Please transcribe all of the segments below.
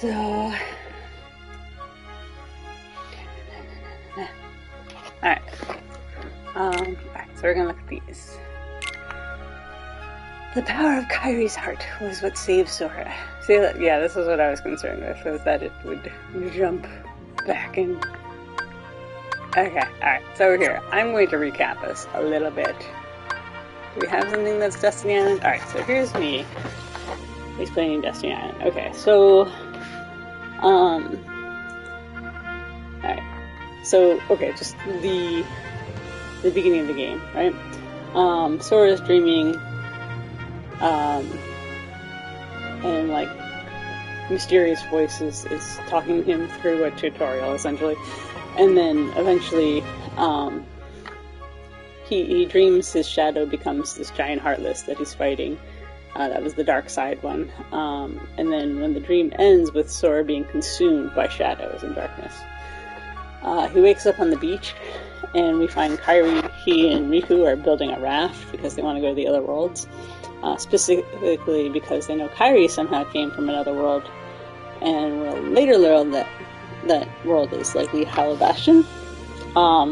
So... Alright. Alright, so we're gonna look at these. The power of Kairi's heart was what saved Sora. See, yeah, this is what I was concerned with, was that it would jump back in. Okay, alright, so we're here. I'm going to recap this a little bit. Do we have something that's Destiny Island? Alright, so here's me explaining Destiny Island. Okay, so, alright. So, okay, just the beginning of the game, right? Sora's dreaming, and like mysterious voices is talking to him through a tutorial, essentially, and then eventually, he dreams his shadow becomes this giant heartless that he's fighting. That was the dark side one, and then when the dream ends with Sora being consumed by shadows and darkness, he wakes up on the beach, and we find Kairi, he and Riku are building a raft because they want to go to the other worlds. Specifically because they know Kairi somehow came from another world, and we'll later learn that that world is likely Hollow Bastion.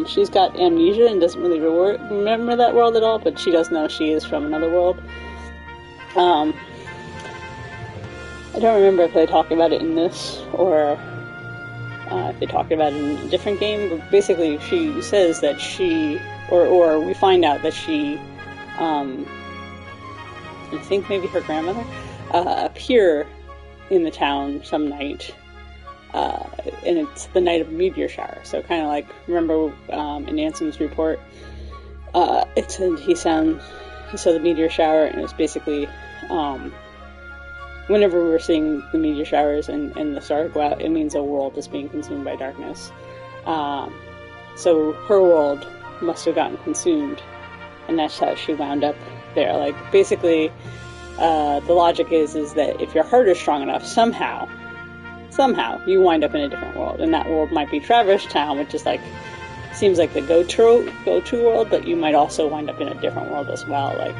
She's got amnesia and doesn't really remember that world at all, but she does know she is from another world. I don't remember if they talk about it in this, or if they talked about it in a different game, but basically she says that she, or we find out that she, I think maybe her grandmother, appear in the town some night, and it's the night of a meteor shower. So kind of like, remember in Ansem's report, it said he saw the meteor shower, and it was basically, whenever we're seeing the meteor showers and the stars go out, it means a world is being consumed by darkness. So her world must have gotten consumed, and that's how she wound up there. Like, basically, the logic is that if your heart is strong enough, somehow, you wind up in a different world, and that world might be Traverse Town, which is like, seems like the go-to world, but you might also wind up in a different world as well. Like,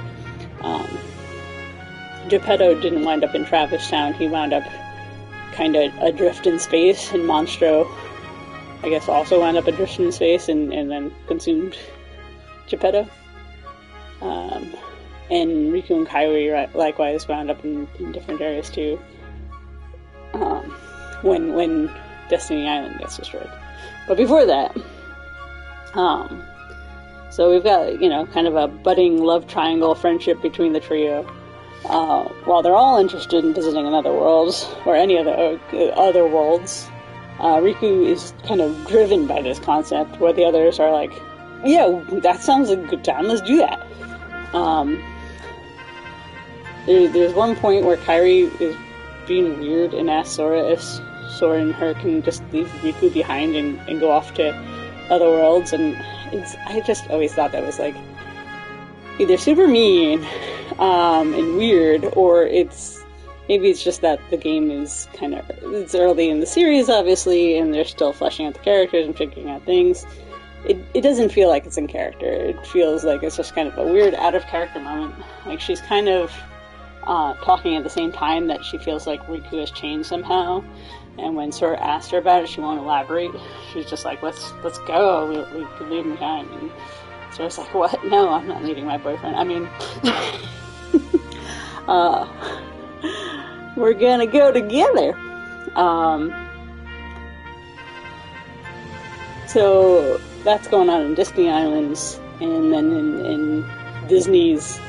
Geppetto didn't wind up in Traverse Town, he wound up kind of adrift in space, and Monstro, I guess, also wound up adrift in space and then consumed Geppetto. And Riku and Kairi likewise wound up in different areas too, when Destiny Island gets destroyed. But before that, so we've got, kind of a budding love triangle friendship between the trio. While they're all interested in visiting another world, or any other worlds, Riku is kind of driven by this concept, where the others are like, yeah, that sounds like a good time, let's do that. There's one point where Kairi is being weird and asks Sora if Sora and her can just leave Riku behind and go off to other worlds, and I just always thought that was like either super mean and weird, or maybe it's just that the game is it's early in the series, obviously, and they're still fleshing out the characters and figuring out things. It doesn't feel like it's in character. It feels like it's just kind of a weird out-of-character moment. Like, she's kind of talking at the same time that she feels like Riku has changed somehow, and when Sora asked her about it, she won't elaborate. She's just like, let's go, we could leave him behind. And Sora's like, what? No, I'm not leaving my boyfriend. I mean, we're gonna go together. So that's going on in Disney Islands, and then in Disney's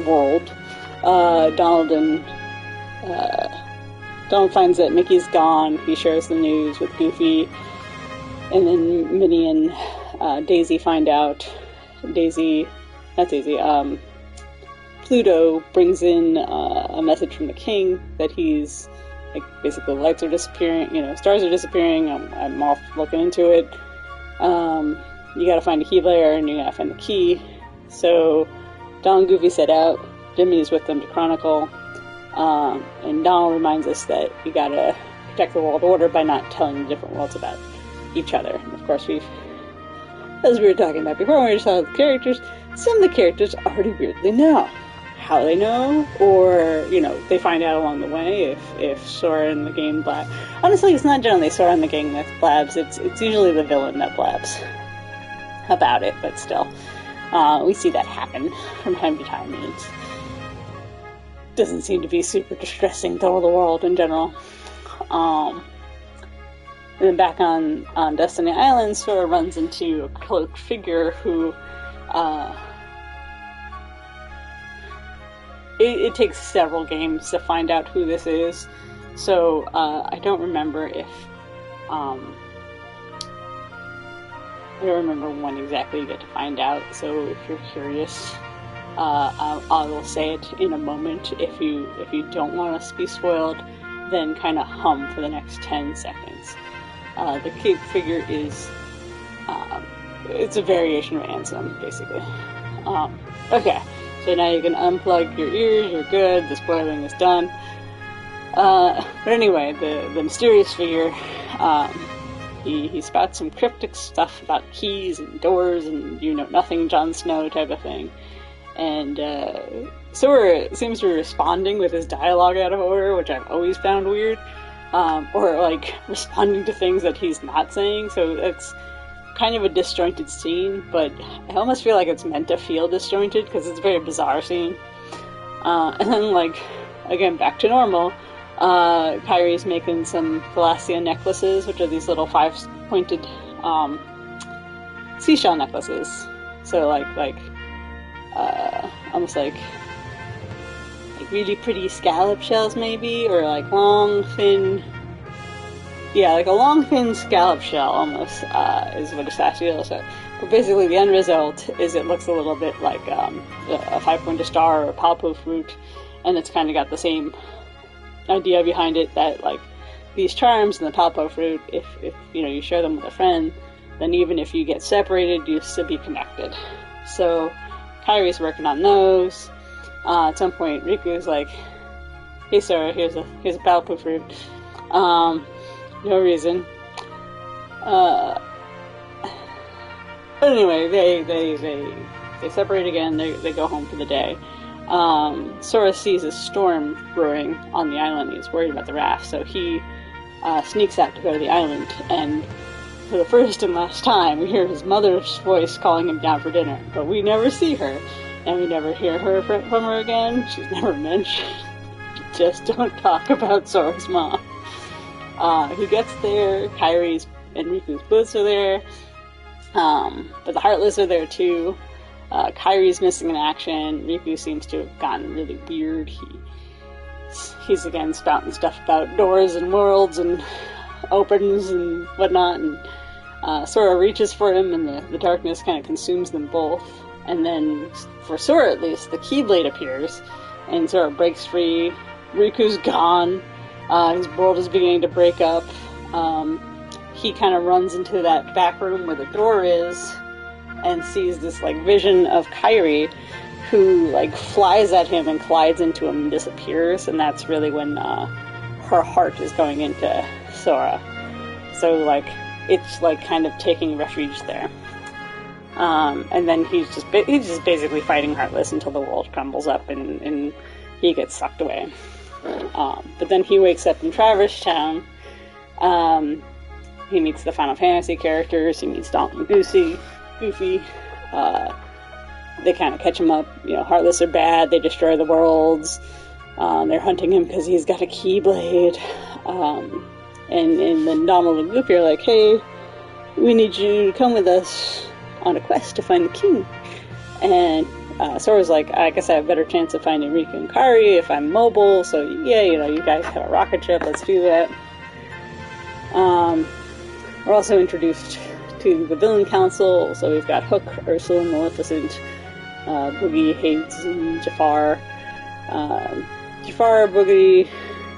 world, Donald finds that Mickey's gone. He shares the news with Goofy, and then Minnie and Daisy find out. Pluto brings in a message from the king that he's, like, basically lights are disappearing, stars are disappearing, I'm off looking into it. You gotta find a key layer, and you gotta find the key. So Donald and Goofy set out. Jimmy is with them to chronicle, and Donald reminds us that we gotta protect the world order by not telling the different worlds about each other. And of course, as we were talking about before, when we saw the characters, some of the characters already weirdly know. how they know, or, they find out along the way if Sora and the gang blab. Honestly, it's not generally Sora and the gang that blabs, it's usually the villain that blabs about it, but still. We see that happen from time to time, and it doesn't seem to be super distressing to all the world in general. And then back on Destiny Island, Sora runs into a cloaked figure who, it takes several games to find out who this is, so I don't remember if, I don't remember when exactly you get to find out, so if you're curious, I will say it in a moment. If you don't want us to be spoiled, then kind of hum for the next 10 seconds. The cape figure is, it's a variation of Ansem, basically. Okay, so now you can unplug your ears, you're good, the spoiling is done. But anyway, the mysterious figure, he spouts some cryptic stuff about keys and doors and nothing Jon Snow type of thing. And Sora seems to be responding with his dialogue out of order, which I've always found weird. Or like responding to things that he's not saying, so it's kind of a disjointed scene, but I almost feel like it's meant to feel disjointed because it's a very bizarre scene. And then, like, again, back to normal, Kairi's making some Thalassia necklaces, which are these little 5-pointed seashell necklaces. So almost like really pretty scallop shells, maybe, or like long, thin. Yeah, like a long, thin scallop shell, almost, is what a sashi looks like. But basically, the end result is it looks a little bit like a 5-pointed star or a palpo fruit, and it's kind of got the same idea behind it that, like, these charms and the palpo fruit, if you share them with a friend, then even if you get separated, you still be connected. So, Kairi's working on those. At some point, Riku's like, "Hey, Sora, here's a palpo fruit." No reason. But anyway, they separate again. They go home for the day. Sora sees a storm brewing on the island. He's worried about the raft, so he sneaks out to go to the island. And for the first and last time, we hear his mother's voice calling him down for dinner. But we never see her, and we never hear her from her again. She's never mentioned. Just don't talk about Sora's mom. He gets there, Kairi's and Riku's boats are there, but the Heartless are there too. Kairi's missing in action. Riku seems to have gotten really weird. He's again spouting stuff about doors and worlds and opens and whatnot, and Sora reaches for him, and the darkness kind of consumes them both. And then, for Sora at least, the Keyblade appears, and Sora breaks free. Riku's gone. His world is beginning to break up. He kind of runs into that back room where the door is and sees this, like, vision of Kairi, who, like, flies at him and collides into him and disappears, and that's really when her heart is going into Sora. So, like, it's, like, kind of taking refuge there. And then he's just basically fighting Heartless until the world crumbles up and he gets sucked away. But then he wakes up in Traverse Town. He meets the Final Fantasy characters. He meets Donald and Goofy. They kind of catch him up. Heartless are bad. They destroy the worlds. They're hunting him because he's got a Keyblade. And then Donald and Goofy are like, "Hey, we need you to come with us on a quest to find the king." And Sora's like, "I guess I have a better chance of finding Riku and Kairi if I'm mobile, so yeah, you guys have a rocket ship, let's do that." We're also introduced to the Villain Council, so we've got Hook, Ursula, Maleficent, Boogie, Hades, and Jafar. Jafar, Boogie,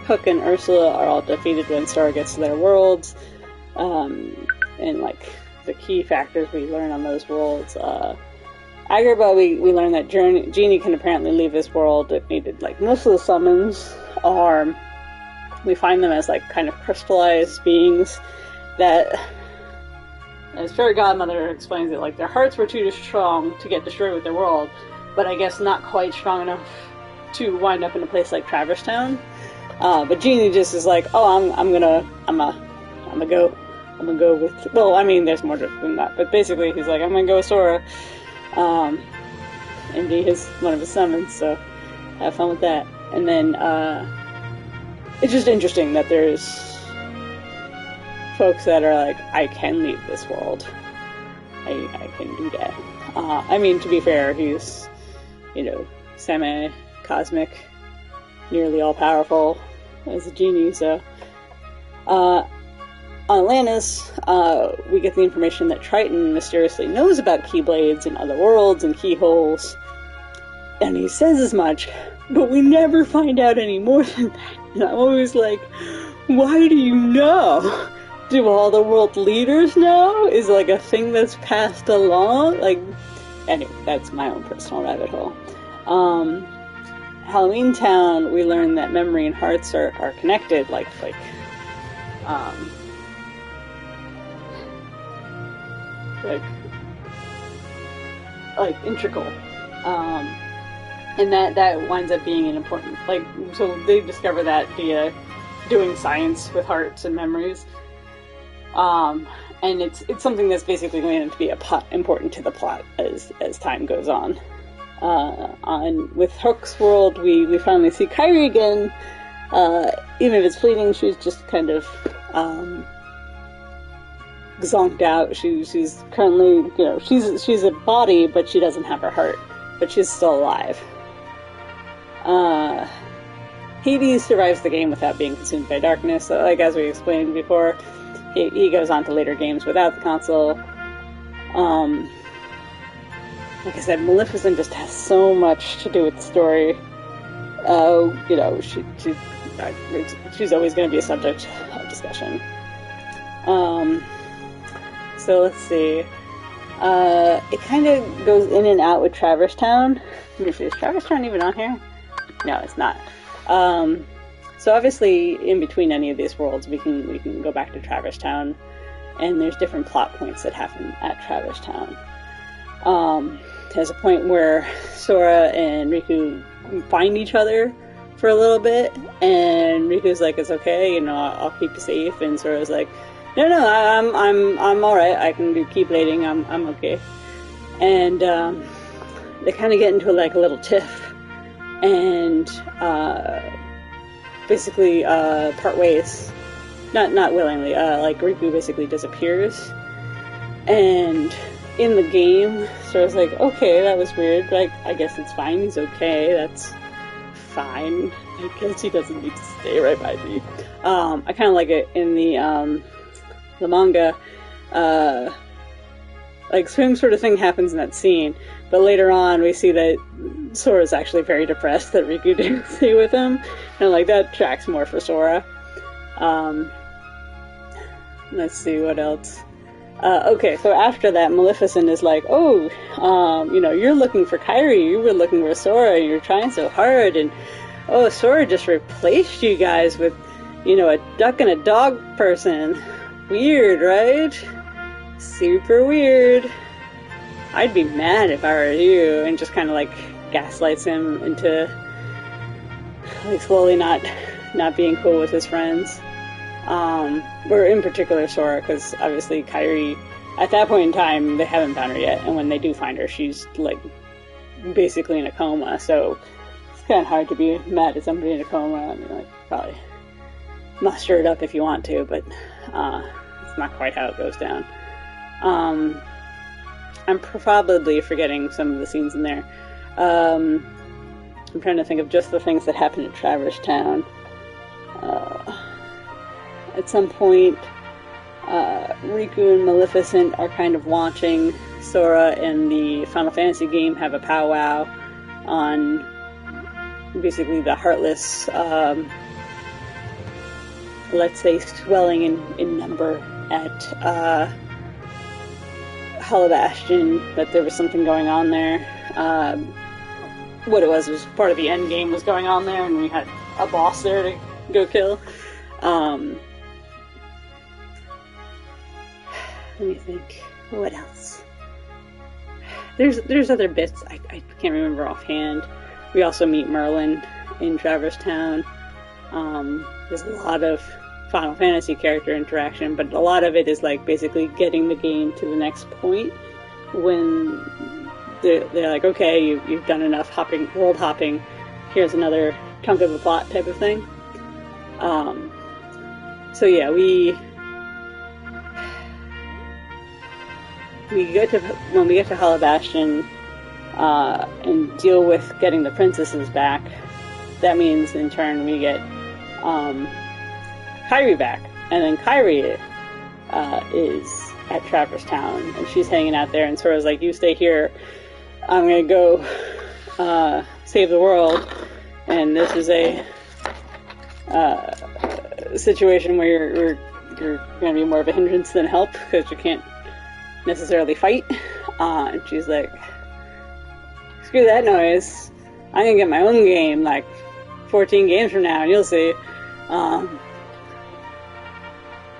Hook, and Ursula are all defeated when Sora gets to their worlds, and like the key factors we learn on those worlds. Agrabah, we learned that Genie can apparently leave this world if needed. Like, most of the summons are, we find them as, like, kind of crystallized beings that, as Fairy Godmother explains it, like, their hearts were too strong to get destroyed with their world, but I guess not quite strong enough to wind up in a place like Traverse Town. But Genie just is like, oh, I'm gonna go with. Well, I mean, there's more than that, but basically, he's like, I'm gonna go with Sora, and be one of his summons. So have fun with that. And then it's just interesting that there's folks that are like, I can leave this world. I can do that. I mean, to be fair, he's, semi-cosmic, nearly all-powerful as a genie, so... on Atlantis, we get the information that Triton mysteriously knows about Keyblades and other worlds and keyholes, and he says as much, but we never find out any more than that. And I'm always like, why do you know? Do all the world leaders know? Is it like a thing that's passed along? Like, anyway, that's my own personal rabbit hole. Halloween Town, we learn that memory and hearts are connected, like integral. And that winds up being an important, so they discover that via doing science with hearts and memories. And it's something that's basically going to be important to the plot as time goes on. With Hook's world, we finally see Kairi again. Even if it's fleeting, she's just kind of zonked out. She's currently, she's a body, but she doesn't have her heart, but she's still alive. Hades survives the game without being consumed by darkness. So, as we explained before, he goes on to later games without the console. Like I said, Maleficent just has so much to do with the story. She's always going to be a subject of discussion. So let's see. It kind of goes in and out with Traverse Town. Let me see, is Traverse Town even on here? No, it's not. So obviously, in between any of these worlds, we can go back to Traverse Town, and there's different plot points that happen at Traverse Town. There's a point where Sora and Riku find each other for a little bit, and Riku's like, "It's okay, I'll keep you safe," and Sora's like, "No, I'm all right. I can do keyblading. I'm okay." And they kind of get into a little tiff, and basically part ways. Not willingly. Riku basically disappears, and in the game, Sora's like, "Okay, that was weird, but I guess it's fine. He's okay. That's fine. I guess he doesn't need to stay right by me." I kind of like it in the manga. Same sort of thing happens in that scene, but later on we see that Sora's actually very depressed that Riku didn't stay with him, and that tracks more for Sora. Let's see what else. Okay, so after that, Maleficent is like, "Oh, you're looking for Kairi, you were looking for Sora, you're trying so hard, and oh, Sora just replaced you guys with, a duck and a dog person. Weird, right? Super weird. I'd be mad if I were you," and just kind of gaslights him into slowly not being cool with his friends. Or in particular Sora, because obviously Kairi, at that point in time, they haven't found her yet, and when they do find her, she's basically in a coma, so it's kind of hard to be mad at somebody in a coma. I mean, probably muster it up if you want to, but it's not quite how it goes down. I'm probably forgetting some of the scenes in there. I'm trying to think of just the things that happened at Traverse Town. At some point, Riku and Maleficent are kind of watching Sora and the Final Fantasy game have a powwow on basically the Heartless, let's say, swelling in number at Hollow Bastion, that there was something going on there. What it was part of the end game was going on there, and we had a boss there to go kill. Let me think. What else? There's other bits I can't remember offhand. We also meet Merlin in Traverse Town. There's a lot of Final Fantasy character interaction, but a lot of it is like basically getting the game to the next point when they're like, okay, you've done enough world hopping, here's another chunk of the plot type of thing. So yeah, when we get to Hollow Bastion and deal with getting the princesses back, that means in turn we get Kairi back, and then Kairi is at Traverse Town, and she's hanging out there, and Sora's like, you stay here, I'm gonna go save the world, and this is a situation where you're gonna be more of a hindrance than help, because you can't necessarily fight. And she's like, screw that noise, I'm gonna get my own game, like 14 games from now, and you'll see.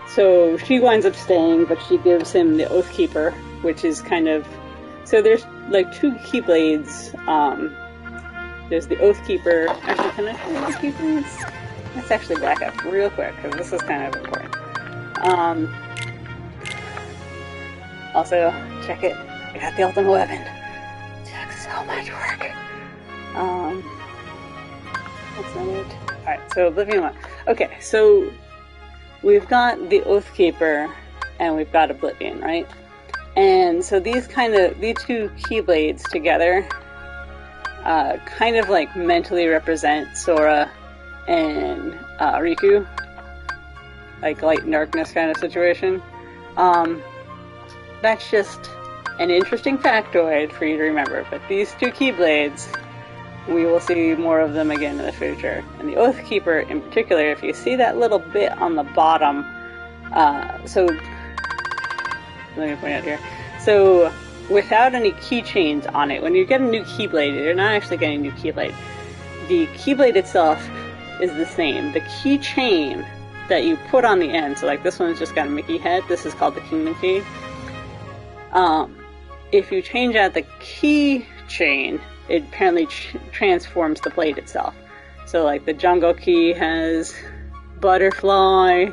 So she winds up staying, but she gives him the Oathkeeper, which is kind of... So there's like two Keyblades. There's the Oathkeeper... Actually, can I show the Oathkeeper? Let's actually back up real quick, because this is kind of important. Also, check it. I got the ultimate weapon. It took so much work. That's not it. Alright, so Oblivion 1. Okay, so we've got the Oathkeeper and we've got Oblivion, right? And so these two Keyblades together kind of like mentally represent Sora and Riku. Like light and darkness kind of situation. That's just an interesting factoid for you to remember, but these two Keyblades, we will see more of them again in the future. And the Oathkeeper in particular, if you see that little bit on the bottom, so let me point out here. So without any keychains on it, when you get a new Keyblade, you're not actually getting a new Keyblade. The Keyblade itself is the same. The keychain that you put on the end, so like this one's just got a Mickey head, this is called the Kingdom Key. If you change out the keychain, it apparently transforms the blade itself. So like the Jungle Key has Butterfly,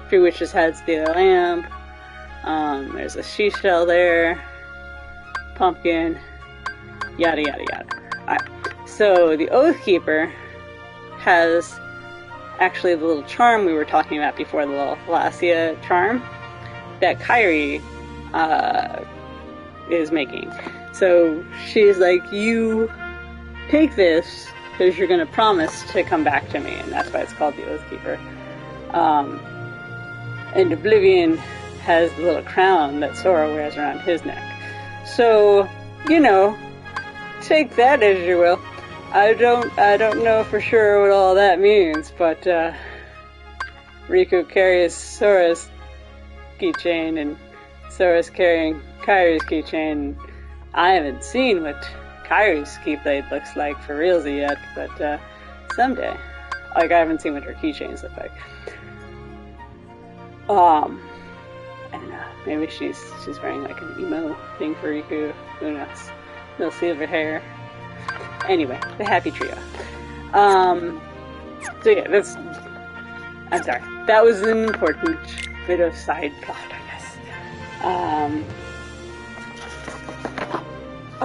Three Witches has the lamp, there's a seashell there, pumpkin, yada yada yada. Alright, so the Oathkeeper has actually the little charm we were talking about before, the little Thalassia charm that Kairi is making. So she's like, you take this because you're going to promise to come back to me, and that's why it's called the Oathkeeper. And Oblivion has the little crown that Sora wears around his neck. So, you know, take that as you will. I don't know for sure what all that means, but Riku carries Sora's keychain, and Sora's carrying Kairi's keychain. I haven't seen what Kairi's Keyblade looks like for realsy yet, but someday. Like, I haven't seen what her keychains look like. I don't know. Maybe she's wearing like an emo thing for Riku. Who knows? No silver hair. Anyway, the happy trio. So yeah, that's... I'm sorry. That was an important bit of side plot, I guess.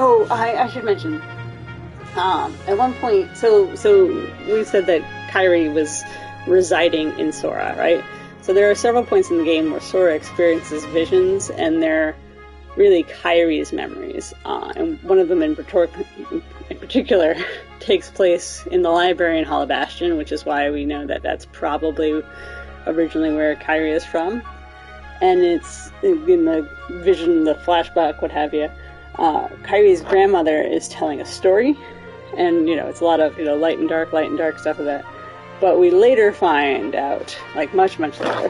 Oh, I should mention, at one point, so we said that Kairi was residing in Sora, right? So there are several points in the game where Sora experiences visions, and they're really Kairi's memories. And one of them in particular takes place in the library in Hollow Bastion, which is why we know that that's probably originally where Kairi is from. And it's in the vision, the flashback, what have you. Kairi's grandmother is telling a story, and, you know, it's a lot of, you know, light and dark stuff of that. But we later find out, like much later,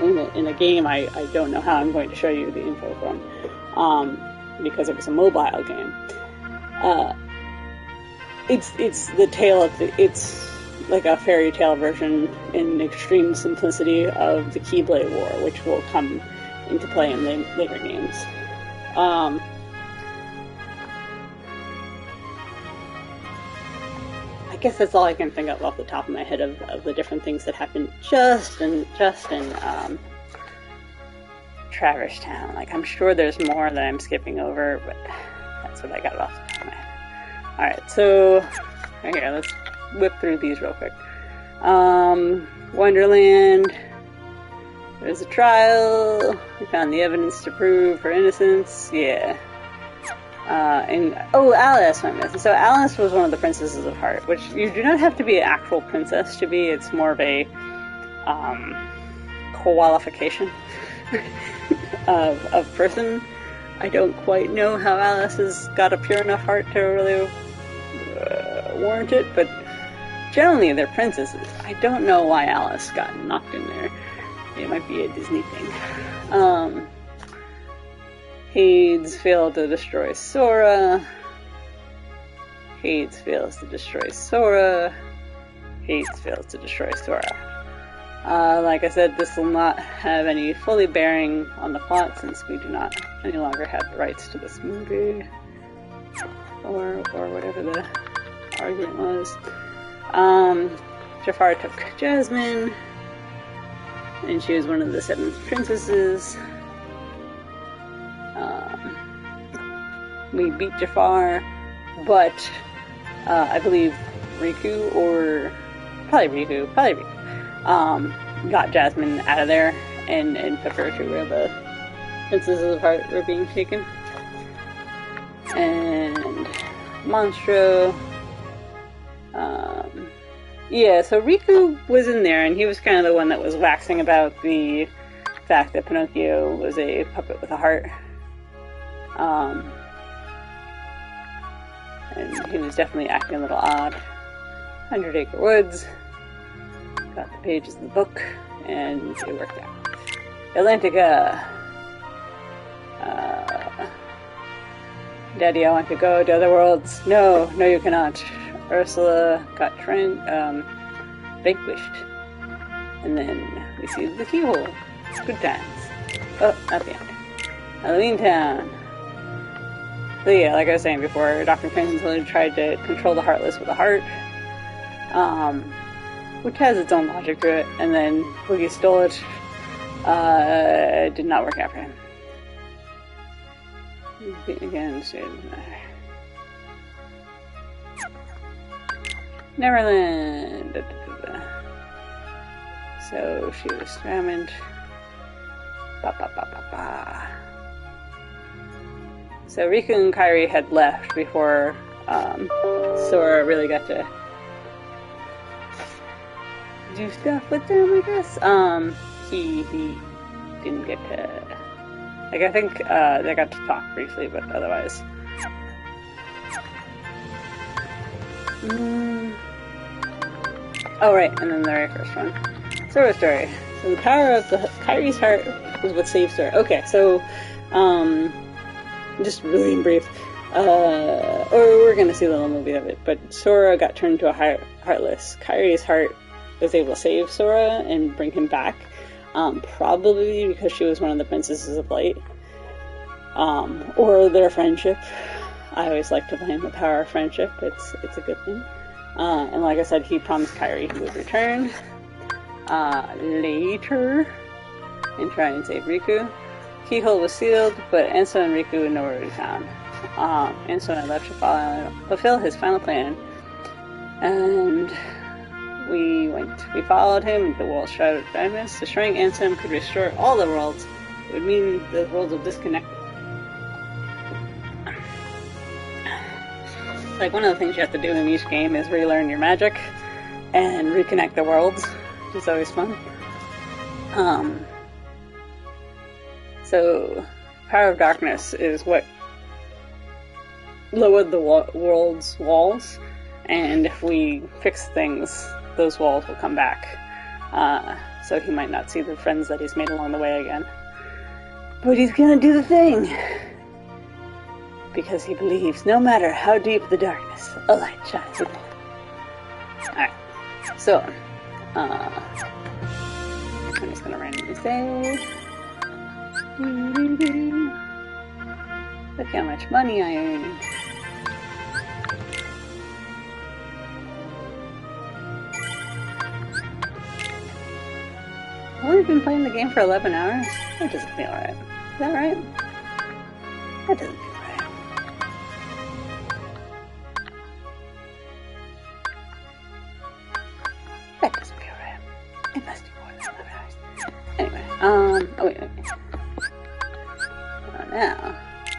in a game I don't know how I'm going to show you the info from, because it was a mobile game. It's the tale of it's like a fairy tale version in extreme simplicity of the Keyblade War, which will come into play in later games. guess that's all I can think of off the top of my head of the different things that happened just in Traverse Town. Like, I'm sure there's more that I'm skipping over, but that's what I got off the top of my head. Alright, so right here, let's whip through these real quick. Wonderland. There's a trial. We found the evidence to prove her innocence. Yeah. Alice went missing. So Alice was one of the princesses of Heart, which you do not have to be an actual princess to be. It's more of a qualification of person. I don't quite know how Alice has got a pure enough heart to really warrant it, but generally they're princesses. I don't know why Alice got knocked in there. It might be a Disney thing. Hades failed to destroy Sora. Hades fails to destroy Sora. Hades fails to destroy Sora. Like I said, this will not have any fully bearing on the plot since we do not any longer have the rights to this movie. Or whatever the argument was. Jafar took Jasmine, and she was one of the 7 princesses. We beat Jafar, but I believe Riku, or probably Riku, got Jasmine out of there and took her to where the princesses of Heart were being taken. And Monstro. Yeah, so Riku was in there, and he was kind of the one that was waxing about the fact that Pinocchio was a puppet with a heart. And he was definitely acting a little odd. 100 Acre Woods. Got the pages of the book, and it worked out. Atlantica. Daddy, I want to go to other worlds. No, you cannot. Ursula got vanquished. And then we see the keyhole. Good times. Oh, not the end. Halloween Town. So yeah, like I was saying before, Dr. Crimson tried to control the Heartless with a heart. Which has its own logic to it. And then Boogie stole it. It did not work out for him. Again, Neverland. So she was examined. So Riku and Kairi had left before Sora really got to do stuff with them, I guess. He didn't get to... Like, I think they got to talk briefly, but otherwise... Oh, right, and then the very first one. Sora story. So the power of Kairi's heart was what saved Sora. Okay, so, just really in brief, or we're gonna see a little movie of it, but Sora got turned into a Heartless. Kairi's heart was able to save Sora and bring him back, probably because she was one of the Princesses of Light, or their friendship. I always like to blame the power of friendship. It's a good thing. And like I said, he promised Kairi he would return later and try and save Riku. Keyhole was sealed, but Ansem and Riku were nowhere to be found. Ansem had left to fulfill his final plan, and we followed him into the world's shrouded darkness. Destroying Ansem could restore all the worlds. It would mean the worlds will disconnect. Like, one of the things you have to do in each game is relearn your magic and reconnect the worlds, which is always fun. So, Power of Darkness is what lowered the world's walls, and if we fix things, those walls will come back. So he might not see the friends that he's made along the way again. But he's gonna do the thing! Because he believes no matter how deep the darkness, a light shines within. Alright, so, I'm just gonna randomly say, look how much money I earned. only been playing the game for 11 hours? That doesn't feel right. Is that right? That doesn't feel right. That doesn't feel right. It must be more than 11 hours. Anyway, oh wait. Oh, now.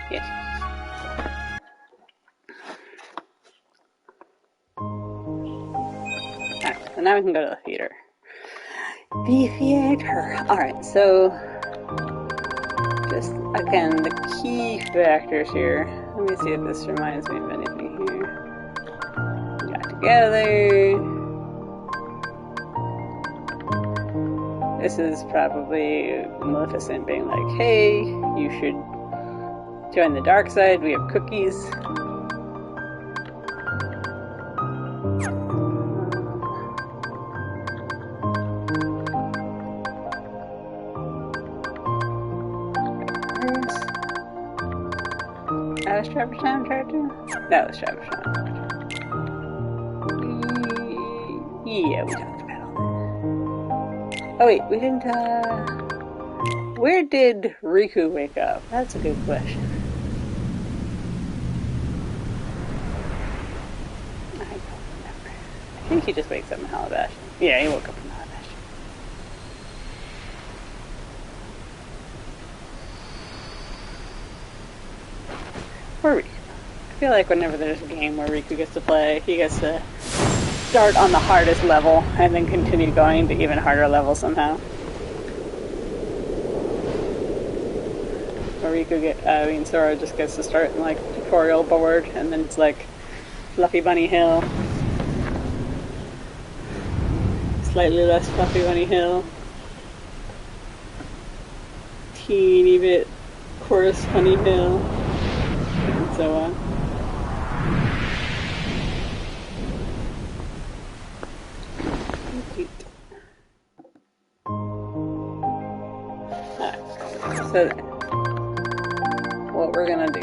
Yes. Alright, so now we can go to the theater. The theater. Alright, so just again the key factors here. Let me see if this reminds me of anything here. Got together. This is probably Maleficent being like, hey, you should join the dark side. We have cookies. That was Traverse Town tried to? That was Traverse Town. Yeah, we talked about all that. Oh wait, we didn't, where did Riku wake up? That's a good question. I don't remember. I think he just wakes up in Halabastion. Yeah, he woke up in Halabastion. Poor Riku. I feel like whenever there's a game where Riku gets to play, he gets to start on the hardest level and then continue going to even harder levels somehow. Or Sora just gets to start in like tutorial board and then it's like Fluffy Bunny Hill. Slightly less Fluffy Bunny Hill. Teeny bit Chorus Bunny Hill. And so on. So what we're gonna do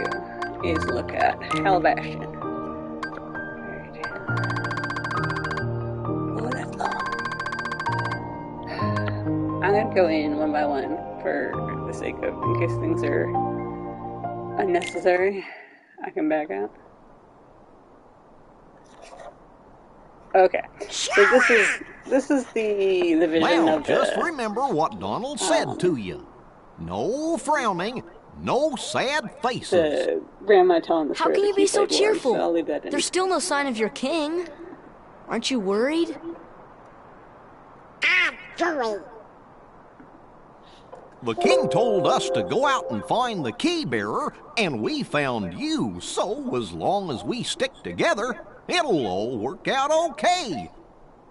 is look at Halabastion. Oh, that's long. I'm gonna go in one by one for the sake of, in case things are unnecessary, I can back out. Okay, so this is the vision of the... Just remember what Donald said to you. No frowning, no sad faces. The grandma telling the story. How can you be so cheerful? So I'll leave that in. There's still no sign of your king. Aren't you worried? I'm worried. The king told us to go out and find the key bearer, and we found you. So as long as we stick together, it'll all work out okay.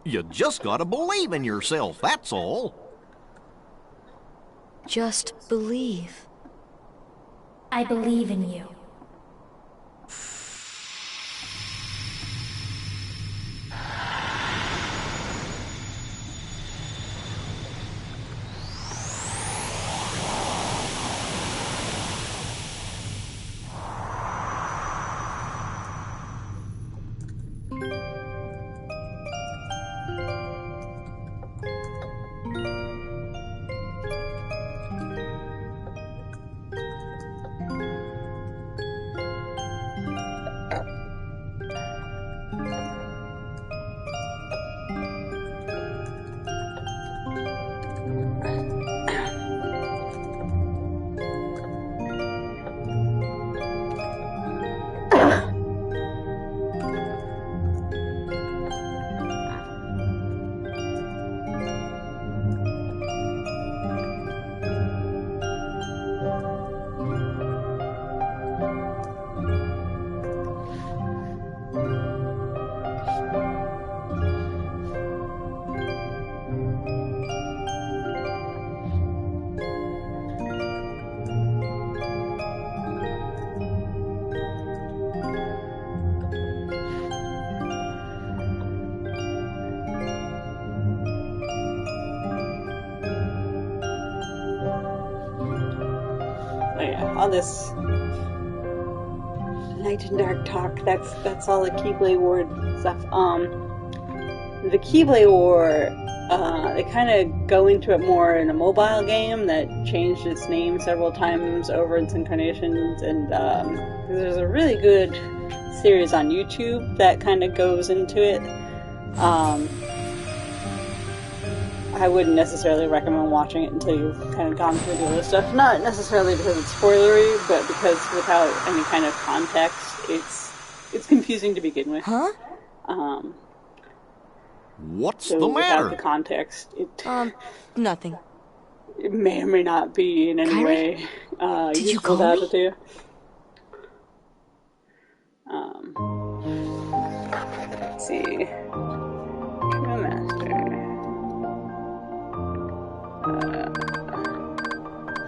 You just gotta believe in yourself, that's all. Just believe. I believe in you. All this Night and Dark talk, that's all the Keyblade War stuff. The Keyblade War They kind of go into it more in a mobile game that changed its name several times over its incarnations, and there's a really good series on YouTube that kind of goes into it. I wouldn't necessarily recommend watching it until you've kind of gone through the other stuff. Not necessarily because it's spoilery, but because without any kind of context, it's confusing to begin with. Huh? What's So the without matter? the context, Nothing. it may or may not be in any Kyrie? way Did you useful call to me? to you. Let's see. True Master.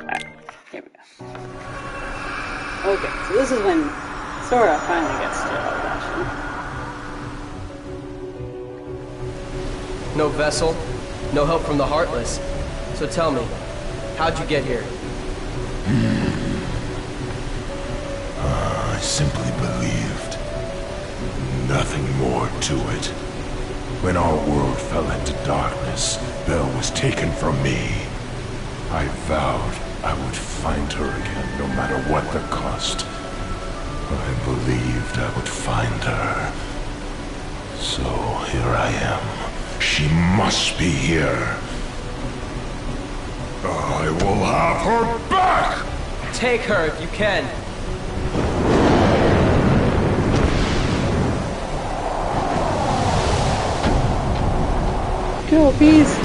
Alright, here we go. Okay, so this is when Sora finally gets to Elbashan. No vessel, no help from the Heartless. So tell me, how'd you get here? I simply believed. Nothing more to it. When our world fell into darkness, Belle was taken from me. I vowed I would find her again, no matter what the cost. I believed I would find her. So here I am. She must be here. I will have her back! Take her if you can. Go, Beast!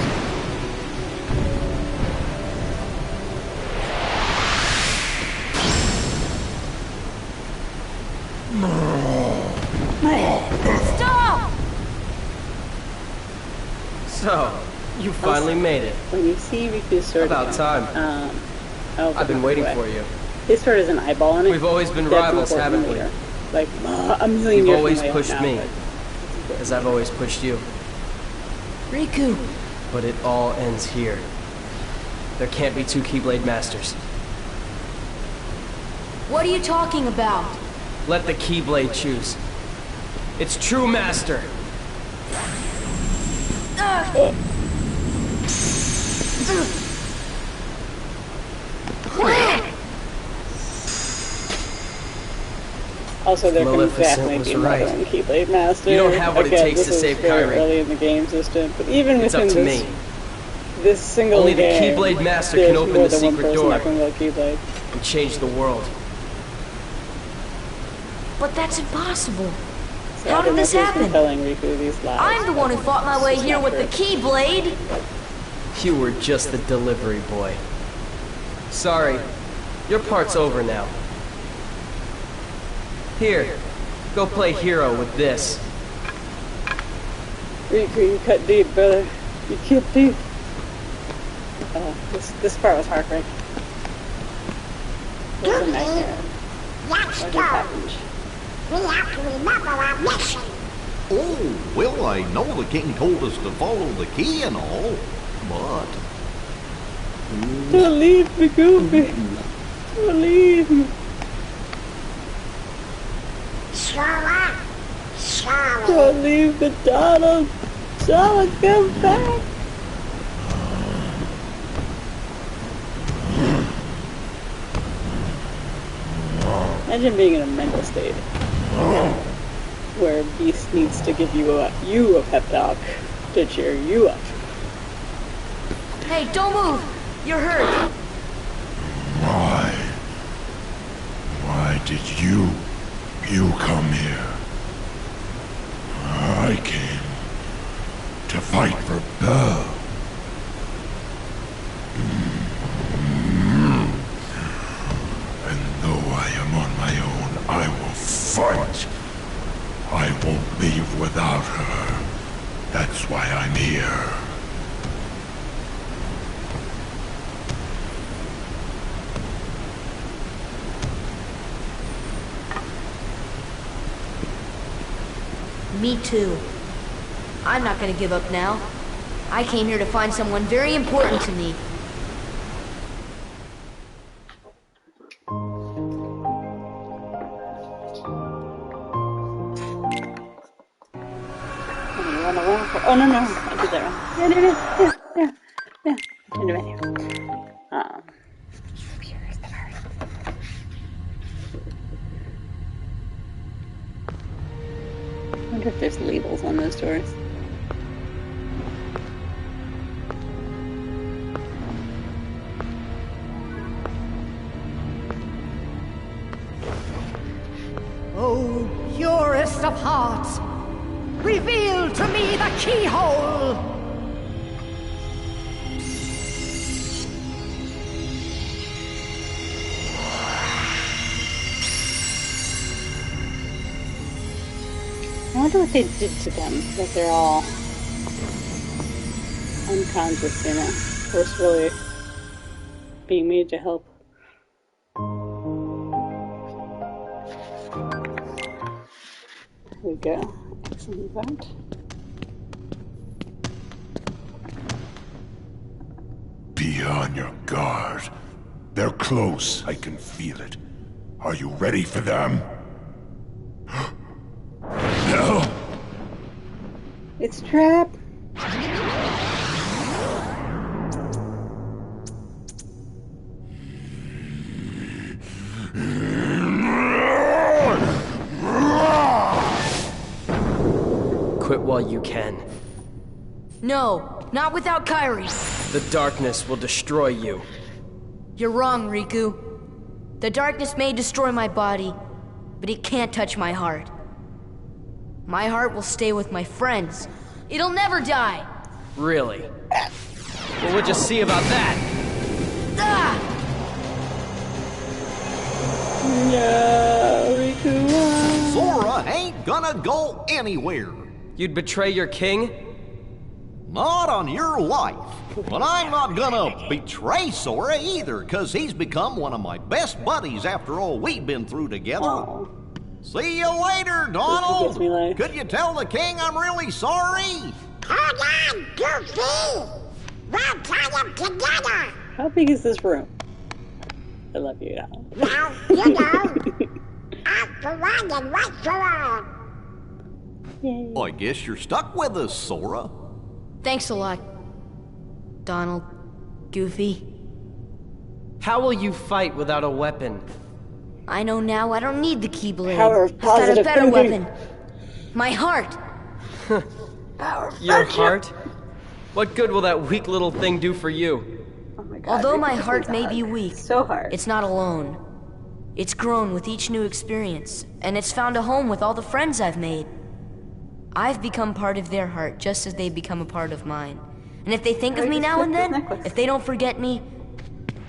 Stop! So, you finally made it. When you see Riku's sword About again, time. I've I've been waiting for you. His sword has an eyeball in it. We've always been That's rivals, important haven't we? later. Like, a million You've years always from now pushed now, me, but- as I've always pushed you. Riku. But it all ends here. There can't be two Keyblade Masters. What are you talking about? Let the Keyblade choose. It's true master. Also, there can Maleficent definitely was be more right. than one Keyblade Master. You don't have what it Again, takes to this is save very Kyrie. early in the game system, but even It's within up to this, me. this single Only the game, Keyblade Master there's can open more the than one secret person door. that can wield Keyblade. And change the world. But that's impossible. So How I don't did know this if he's been happen? telling Riku these lies. I'm the one who fought my way It's here not with the true. Keyblade. You were just the delivery boy. Sorry, your part's over now. Here, go play hero with this. Riku, you cut deep, brother. You cut deep. This part was heartbreaking. It was a nightmare. What just happened? We have to remember our mission. Oh, well, I know the king told us to follow the key and all, but... Don't leave me, Goofy. Don't leave me. Sora, sorry. Don't leave me, Donald. Donald, come back. Imagine being in a mental state where Beast needs to give you a pep talk to cheer you up. Hey, don't move. You're hurt. Why? Why did you come here? I came to fight for Belle. And though I am on my own, I will fight. I won't leave without her. That's why I'm here. Me too. I'm not gonna give up now. I came here to find someone very important to me. You wanna run for- Oh no, I did that wrong. Yeah. Turn the menu. I wonder if there's labels on those doors. Oh, purest of hearts, reveal to me the keyhole! I wonder what they did to them, that they're all unconscious, you know, forcefully being made to help. There we go. Excellent that. Be on your guard. They're close, I can feel it. Are you ready for them? No! It's a trap! Quit while you can. No, not without Kairi. The darkness will destroy you. You're wrong, Riku. The darkness may destroy my body, but it can't touch my heart. My heart will stay with my friends. It'll never die. Really? Well, we'll just see about that. Ah! No, Riku. Sora ain't gonna go anywhere. You'd betray your king? Not on your life. But I'm not gonna betray Sora either, 'cause he's become one of my best buddies after all we've been through together. Oh. See you later, Donald. Gives me life. Could you tell the king I'm really sorry? Hold on, Goofy! We'll tie them together! How big is this room? I love you, Donald. Well, you know, I'm for one and one for all. Yay. I guess you're stuck with us, Sora. Thanks a lot, Donald. Goofy. How will you fight without a weapon? I know now I don't need the Keyblade. Power of I've got a positive better thinking. weapon. My heart. Power of Your friendship. heart? What good will that weak little thing do for you? Oh my God, Although Riku, my this heart one's may hard. be weak, So hard. it's not alone. It's grown with each new experience, and it's found a home with all the friends I've made. I've become part of their heart just as they've become a part of mine. And if they think of me now and then, if they don't forget me,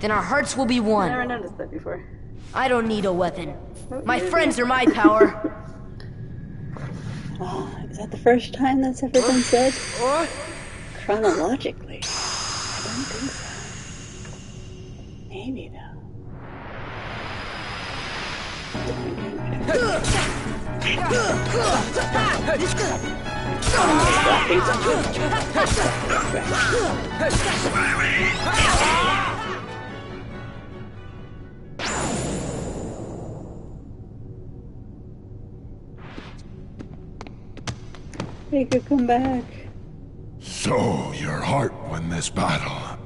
then our hearts will be I never one. noticed that before. I don't need a weapon. My friends are my power. Oh, is that the first time that's ever been said? Chronologically? I don't think so. Maybe though. He could come back. So, your heart won this battle.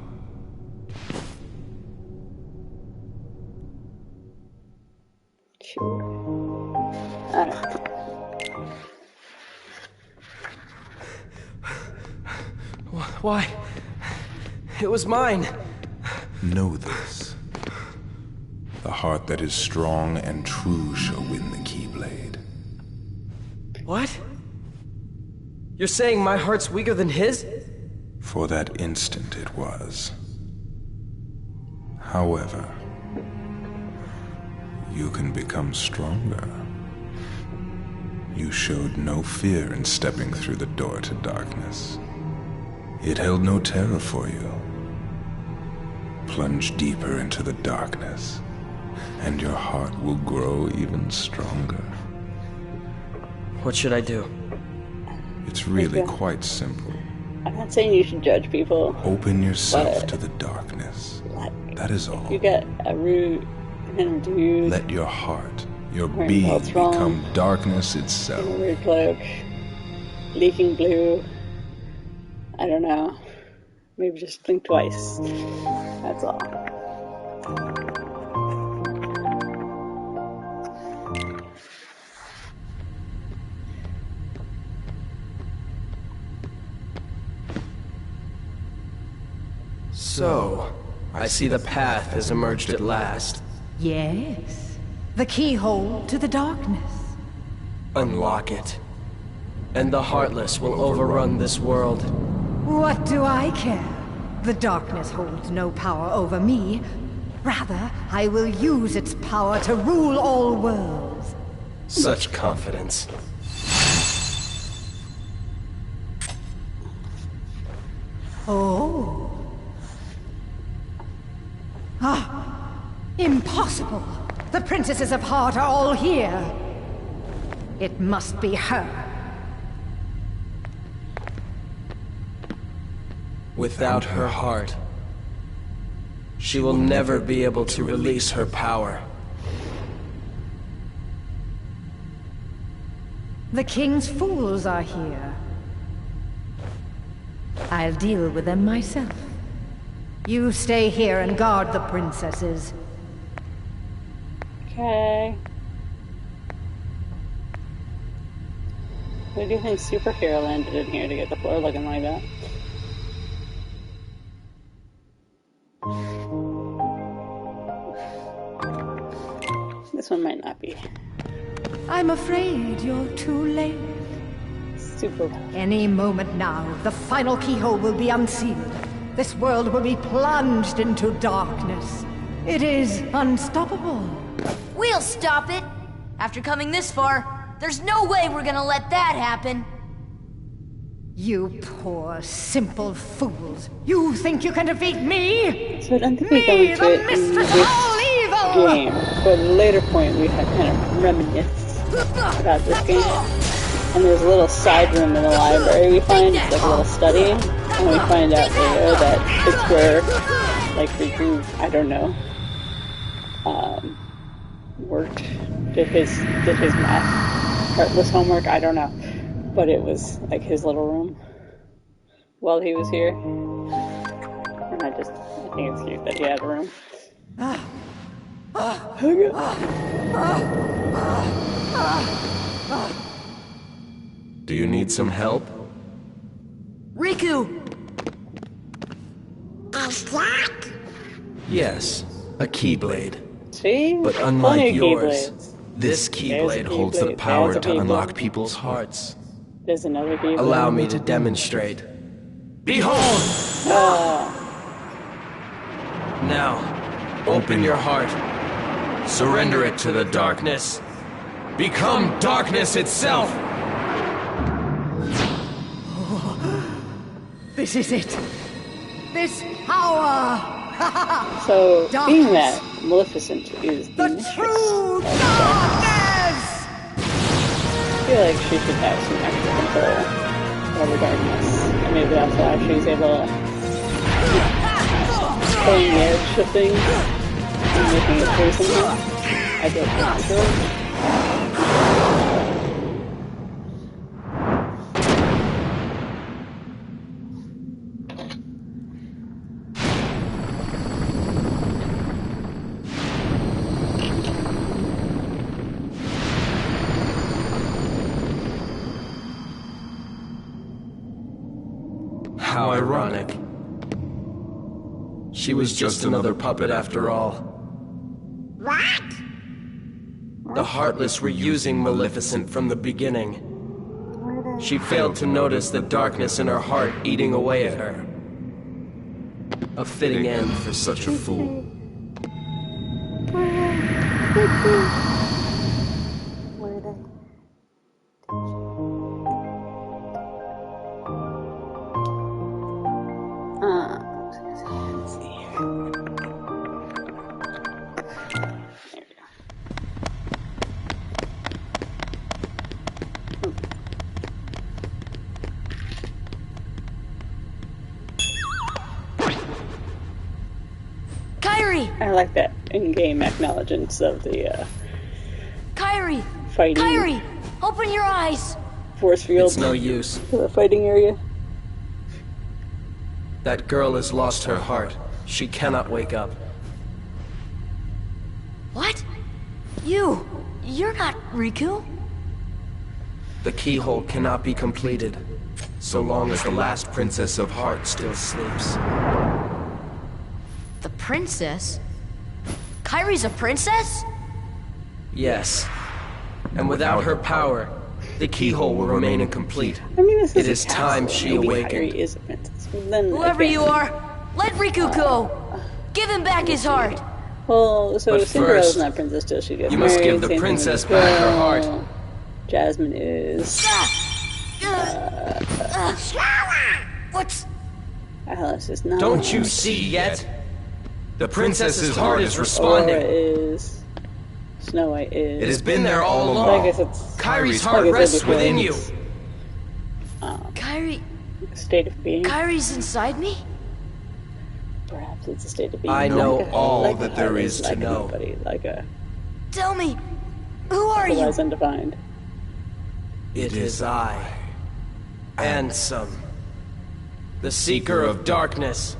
Sure. I don't know. Why? It was mine. Know this. The heart that is strong and true shall win the Keyblade. What? You're saying my heart's weaker than his? For that instant it was. However, you can become stronger. You showed no fear in stepping through the door to darkness. It held no terror for you. Plunge deeper into the darkness, and your heart will grow even stronger. What should I do? It's really Okay. quite simple. I'm not saying you should judge people. Open yourself But- to the darkness. Like, That is all. you got a root and a dude Let your heart, your Wearing being both wrong. become darkness in itself. a weird cloak, leaking blue. I don't know. Maybe just think twice. That's all. So, I see the path has emerged at last. Yes. The keyhole to the darkness. Unlock it. And the Heartless will overrun this world. What do I care? The darkness holds no power over me. Rather, I will use its power to rule all worlds. Such confidence. Oh. Impossible! The Princesses of Heart are all here. It must be her. Without her heart, she will never be able to release her power. The King's fools are here. I'll deal with them myself. You stay here and guard the princesses. Okay. Who do you think superhero landed in here to get the floor looking like that? This one might not be. I'm afraid you're too late. Super. Any moment now, the final keyhole will be unsealed. This world will be plunged into darkness. It is unstoppable. We'll stop it! After coming this far, there's no way we're gonna let that happen! You poor, simple fools. You think you can defeat me? So I don't think we go Me, into the it in mistress this of all evil! game, but at a later point we had kind of reminisced about this game. And there's a little side room in the library we find, it's like a little study, and we find out later that it's where, like, Riku, I don't know, worked, did his math Heartless homework, I don't know, but it was like his little room while he was here, and I think it's cute that he had a room. Do you need some help? Riku! Is that? Yes, a Keyblade. See? But Plenty unlike of yours, Keyblades. this There's a Keyblade holds the Keyblade. power There's a to Keyblade. unlock people's hearts. There's another Keyblade. Allow me to demonstrate. Behold! Now, open your heart. Surrender it to the darkness. Become darkness itself! This is it. This power! So, Darkness. being that Maleficent is the The mistress true of darkness, darkness! I feel like she should have some extra control over darkness. And maybe that's why she's able to play the edge of things and making it through somehow. I don't think so. How ironic. She was just another puppet after all. What? The Heartless were using Maleficent from the beginning. She failed to notice the darkness in her heart eating away at her. A fitting end for such a fool. Let's see. There we go. Kairi! I like that in-game acknowledgence of the Kairi! fighting Kairi! Open your eyes! force field It's no use. for the fighting area. That girl has lost her heart. She cannot wake up. What? You're not Riku. The keyhole cannot be completed, so long as the last Princess of Heart still sleeps. The princess? Kairi's a princess? Yes. And without her power, the keyhole will remain incomplete. I mean, this It is is time she awakened. Kairi is a princess. Then Whoever again- you are, let Riku go. Give him back his heart. Well, so But Cinderella's first, not princess till she gets you married. must give the same thing princess with back her Pearl. heart. Jasmine is. What's... Alice is not. Don't you see yet? The princess's heart is Aurora responding. is. Snow White is. It has been there all I along. guess it's Kairi's I heart guess rests it's within you. Kairi... a state of being. Kairi's inside me? Perhaps it's a state of being. I know Like a- all like a that there heart is to like know. Nobody, like a Tell me, who are you? otherwise undefined. It is I, Ansem, the Seeker of Darkness.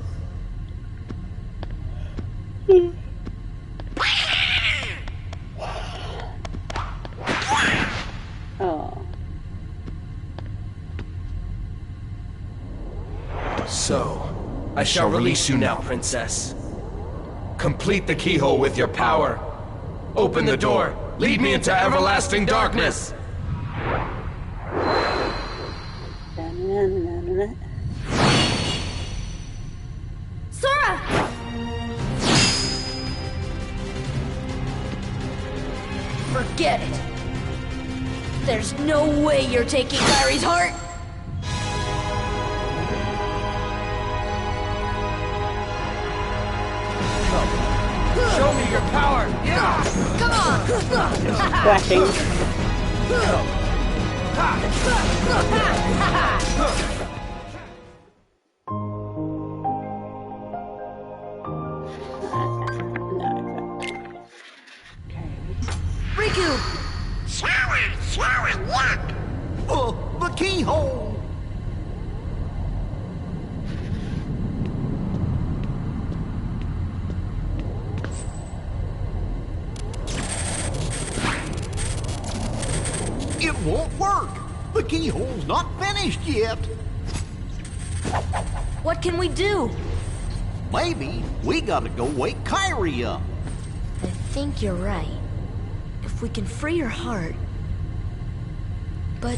Oh, So, I shall release you now, Princess. Complete the keyhole with your power. Open the door. Lead me into everlasting darkness. na-na-na-na-na. Sora! Forget it. There's no way you're taking Kairi's heart. Show me your power. Come on! Whacking. Riku! The keyhole! It won't work! The keyhole's not finished yet! What can we do? Maybe we gotta go wake Kairi up. I think you're right. If we can free her heart... But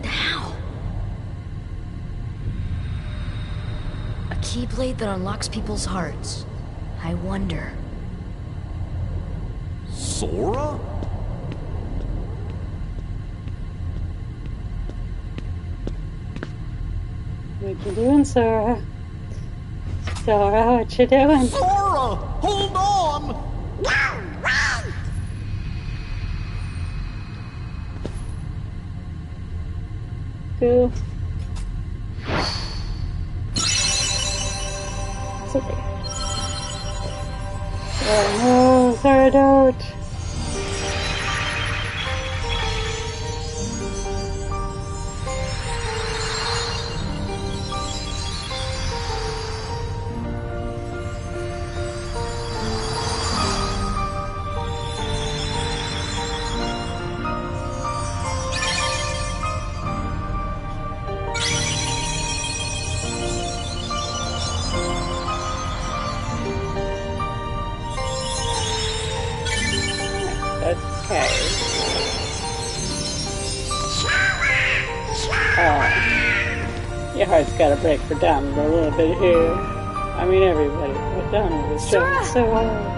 how? A keyblade that unlocks people's hearts. I wonder. Sora? What you doing, Sora? Sora, what you doing? Sora! Hold on! Cool. It's okay. Oh no, Sora, don't! Okay. Your heart's gotta break for Donald a little bit here. I mean, everybody. But Donald is trying so hard.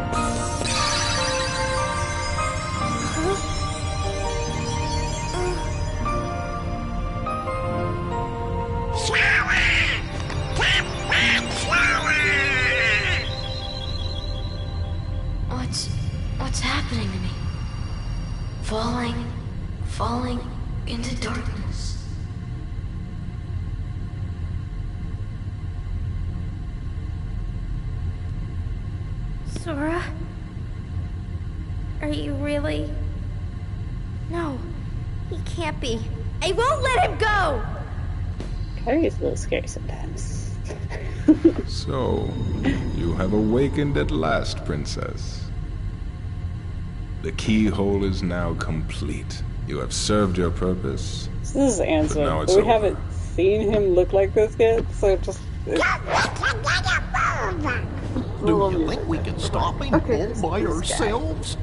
What's happening to me? Falling into darkness. Sora? Are you really? No, he can't be. I won't let him go! Kairi is a little scary sometimes. So, you have awakened at last, Princess. The keyhole is now complete. You have served your purpose. This is answer. now it's We over. haven't seen him look like this yet, so just. Do you think we can stop him all by ourselves?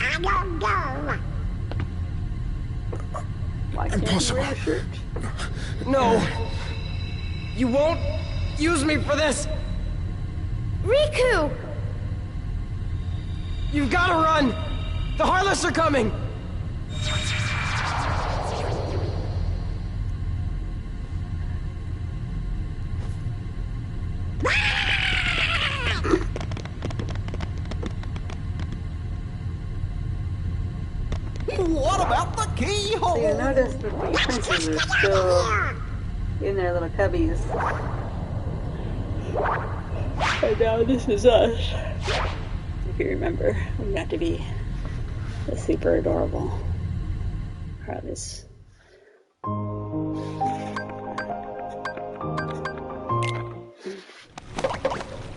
I don't know. Why can't Impossible. you wear a shirt? No! You won't use me for this! Riku! You've gotta run! The Heartless are coming! What about the keyhole? You noticed that the princes are still in their little cubbies. And now this is us. If you remember, we got to be the super adorable Heartless.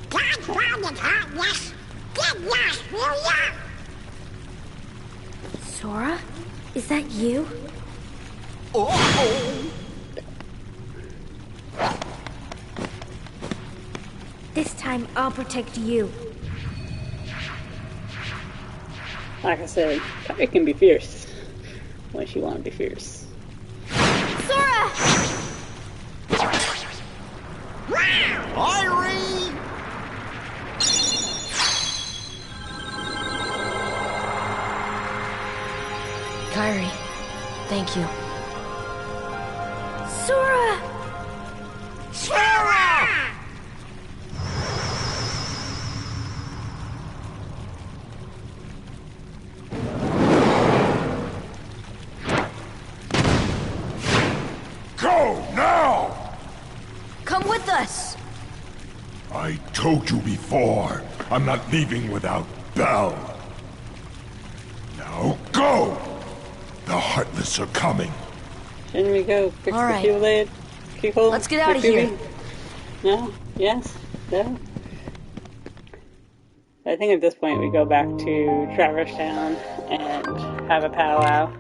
God's round and heartless. Get lost, will ya? Sora? Is that you? Uh-oh. This time I'll protect you. Like I said, Kairi can be fierce when she wants to be fierce. Sora! Irene! Kairi, thank you. Sora! Sarah! Go now! Come with us! I told you before, I'm not leaving without Belle. Now go! The Heartless are coming. Shouldn't we go fix All the right. Keyblade? Keyhole? Let's get out of Keyblade? here. No? Yes? No? I think at this point we go back to Traverse Town and have a powwow.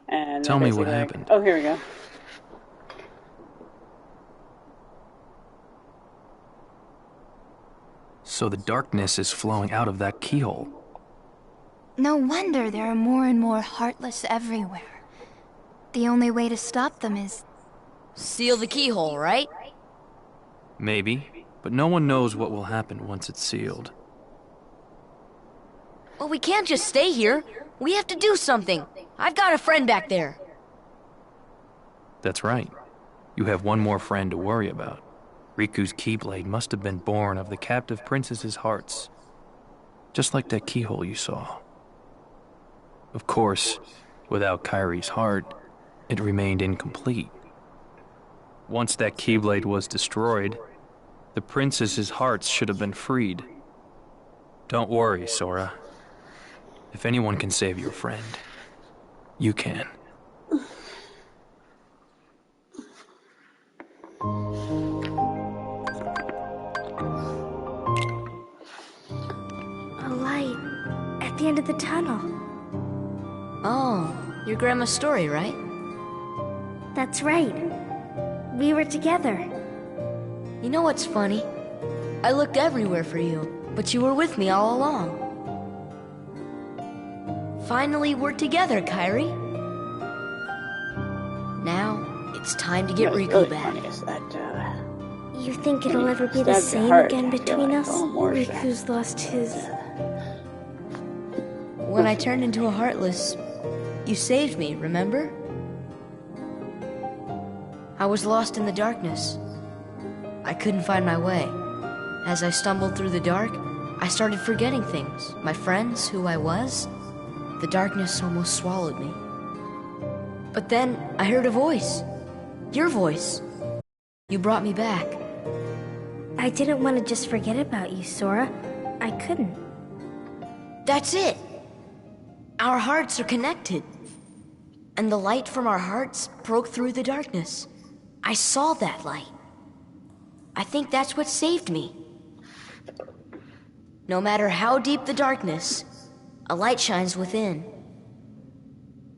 And Tell me what basically happened. Oh, here we go. So the darkness is flowing out of that keyhole. No wonder there are more and more Heartless everywhere. The only way to stop them is... Seal the keyhole, right? Maybe, but no one knows what will happen once it's sealed. Well, we can't just stay here. We have to do something. I've got a friend back there. That's right. You have one more friend to worry about. Riku's Keyblade must have been born of the captive princess's hearts. Just like that keyhole you saw. Of course, without Kairi's heart, it remained incomplete. Once that Keyblade was destroyed, the princess's hearts should have been freed. Don't worry, Sora. If anyone can save your friend, you can. A light at the end of the tunnel. Oh, your grandma's story, right? That's right. We were together. You know what's funny? I looked everywhere for you, but you were with me all along. Finally, we're together, Kairi. Now, it's time to get What's Riku really back. funny is that, You think it'll ever be the Stab your same heart, again I feel between like, us? oh, more Riku's lost his... When I turned into a Heartless, you saved me, remember? I was lost in the darkness. I couldn't find my way. As I stumbled through the dark, I started forgetting things. My friends, who I was. The darkness almost swallowed me. But then I heard a voice. Your voice. You brought me back. I didn't want to just forget about you, Sora. I couldn't. That's it. Our hearts are connected. And the light from our hearts broke through the darkness. I saw that light. I think that's what saved me. No matter how deep the darkness, a light shines within.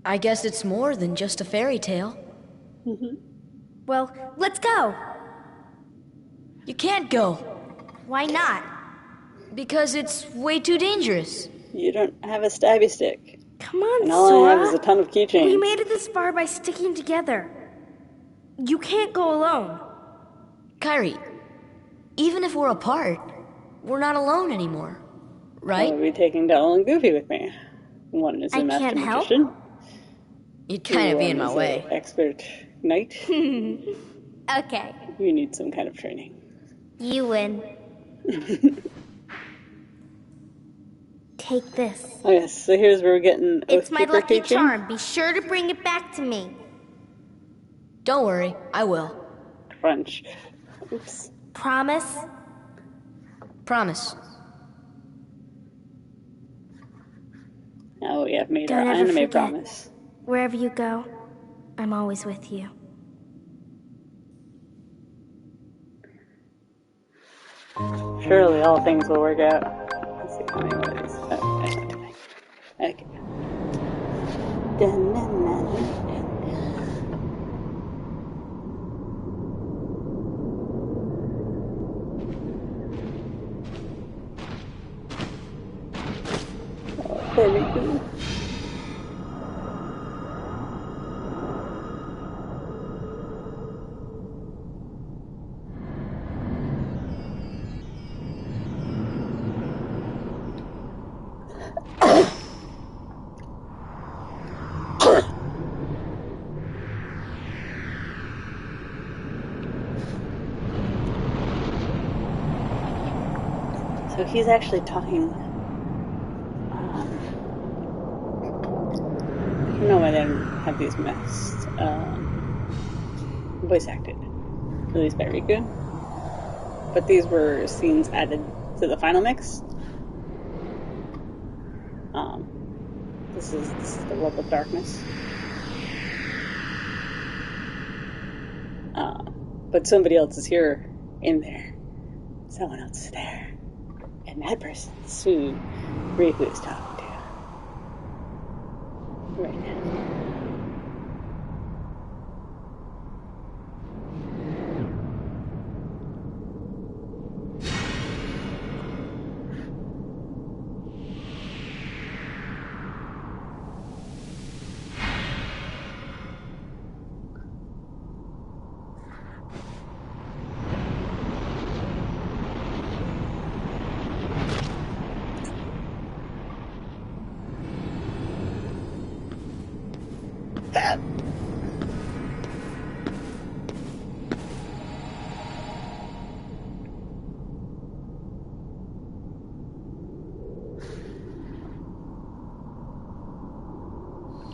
I guess it's more than just a fairy tale. Well, let's go. You can't go. Why not? Because it's way too dangerous. You don't have a stabby stick. Come on, And all Sora. I have is a ton of keychains. We made it this far by sticking together. You can't go alone. Kairi, even if we're apart, we're not alone anymore, right? I'll be taking Donald and Goofy with me. One is a I master can't help. magician. You'd kind of be in One my is way. an expert knight. Okay, You need some kind of training. you win. Take this. Oh yes, so here's where we're getting It's my Oathkeeper lucky keychain. charm. Be sure to bring it back to me. Don't worry, I will. Crunch. Oops. Promise? Promise. Now we have made Don't our ever anime forget. promise. Wherever you go, I'm always with you. Surely all things will work out. Let's see how many words. Oh, that's not too many. Okay. Dun, dun, dun, dun, dun. Oh, poor Riku. So he's actually talking. I don't know why they don't have these masks voice acted, at least by Riku. But these were scenes added to the final mix. This is the Web of Darkness. But somebody else is here in there. Someone else is there. And that person's who Riku is talking to. Right now.